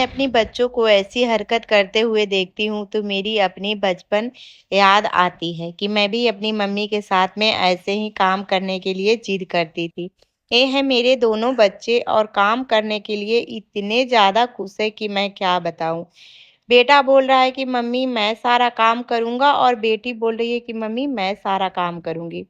अपनी बच्चों को ऐसी हरकत करते हुए देखती हूँ तो मेरी अपनी बचपन याद आती है कि मैं भी अपनी मम्मी के साथ में ऐसे ही काम करने के लिए जिद करती थी। ये है मेरे दोनों बच्चे और काम करने के लिए इतने ज़्यादा खुश है कि मैं क्या बताऊँ। बेटा बोल रहा है कि मम्मी मैं सारा काम करूँगा और बेटी बोल रही है कि मम्मी मैं सारा काम करूँगी।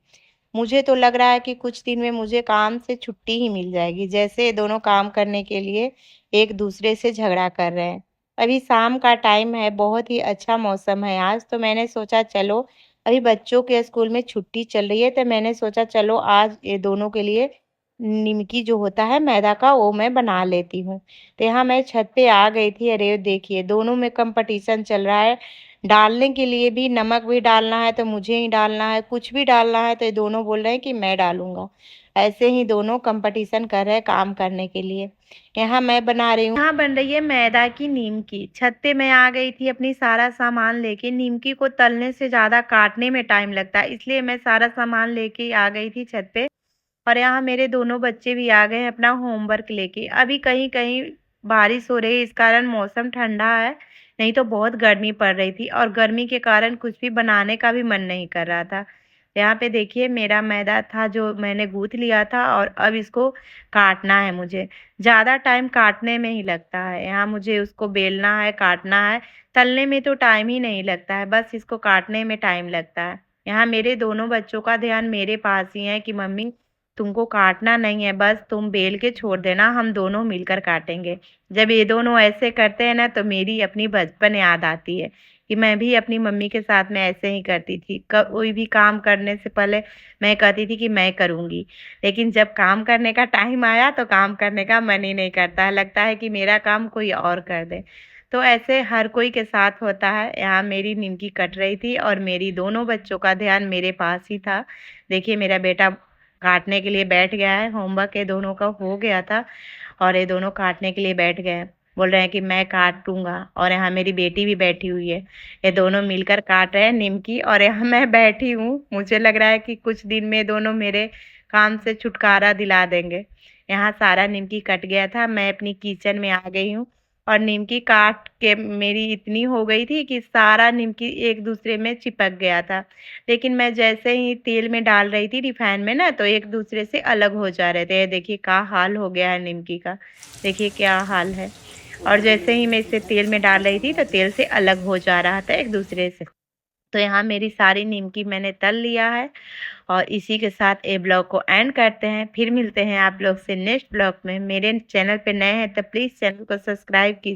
मुझे तो लग रहा है कि कुछ दिन में मुझे काम से छुट्टी ही मिल जाएगी, जैसे ये दोनों काम करने के लिए एक-दूसरे से झगड़ा कर रहे हैं। अभी शाम का टाइम है, बहुत ही अच्छा मौसम है आज, तो मैंने सोचा चलो अभी बच्चों के स्कूल में छुट्टी चल रही है, तो मैंने सोचा चलो आज ये दोनों के लिए निमकी जो होता है मैदा का, वो मैं बना लेती हूँ। तो यहाँ मैं छत पे आ गई थी, अरे देखिए दोनों में कॉम्पिटिशन चल रहा है। डालने के लिए भी नमक भी डालना है तो मुझे ही डालना है, कुछ भी डालना है तो ये दोनों बोल रहे हैं कि मैं डालूँगा। ऐसे ही दोनों कॉम्पिटिशन कर रहे हैं काम करने के लिए। यहाँ मैं बना रही हूँ, यहाँ बन रही है मैदा की नीमकी। छत पे मैं आ गई थी अपनी सारा सामान लेके। नीमकी को तलने से ज़्यादा काटने में टाइम लगता है, इसलिए मैं सारा सामान लेके आ गई थी छत पे। और यहाँ मेरे दोनों बच्चे भी आ गए हैं अपना होमवर्क लेके। अभी कहीं-कहीं बारिश हो रही है, इस कारण मौसम ठंडा है, नहीं तो बहुत गर्मी पड़ रही थी और गर्मी के कारण कुछ भी बनाने का भी मन नहीं कर रहा था। यहाँ पे देखिए मेरा मैदा था जो मैंने गूँथ लिया था और अब इसको काटना है मुझे। ज़्यादा टाइम काटने में ही लगता है, यहाँ मुझे उसको बेलना है, काटना है, तलने में तो टाइम ही नहीं लगता है, बस इसको काटने में टाइम लगता है। यहाँ मेरे दोनों बच्चों का ध्यान मेरे पास ही है कि मम्मी तुमको काटना नहीं है, बस तुम बेल के छोड़ देना, हम दोनों मिलकर काटेंगे। जब ये दोनों ऐसे करते हैं ना, तो मेरी अपनी बचपन याद आती है कि मैं भी अपनी मम्मी के साथ में ऐसे ही करती थी। कोई भी काम करने से पहले मैं कहती थी कि मैं करूँगी, लेकिन जब काम करने का टाइम आया, तो काम करने का मन ही नहीं करता है, लगता है कि मेरा काम कोई और कर दे। तो ऐसे हर कोई के साथ होता है। यहाँ मेरी निमकी कट रही थी और मेरी दोनों बच्चों का ध्यान मेरे पास ही था। देखिए मेरा बेटा काटने के लिए बैठ गया है, होमवर्क ये दोनों का हो गया था और ये दोनों काटने के लिए बैठ गए हैं। बोल रहे हैं कि मैं काटूँगा और यहाँ मेरी बेटी भी बैठी हुई है। ये दोनों मिलकर काट रहे हैं निमकी और यहाँ मैं बैठी हूँ। मुझे लग रहा है कि कुछ दिन में दोनों मेरे काम से छुटकारा दिला देंगे। यहाँ सारा निमकी कट गया था, मैं अपनी किचन में आ गई हूँ और निमकी काट के मेरी इतनी हो गई थी कि सारा निमकी एक-दूसरे में चिपक गया था। लेकिन मैं जैसे ही तेल में डाल रही थी रिफाइन में ना, तो एक-दूसरे से अलग हो जा रहे थे। ये देखिए क्या हाल हो गया है निमकी का, देखिए क्या हाल है। और जैसे ही मैं इसे तेल में डाल रही थी, तो तेल से अलग हो जा रहा था एक-दूसरे से। तो यहाँ मेरी सारी निमकी मैंने तल लिया है और इसी के साथ ये ब्लॉग को एंड करते हैं। फिर मिलते हैं आप लोग से नेक्स्ट ब्लॉग में। मेरे चैनल पे नए हैं तो प्लीज़ चैनल को सब्सक्राइब कीजिए।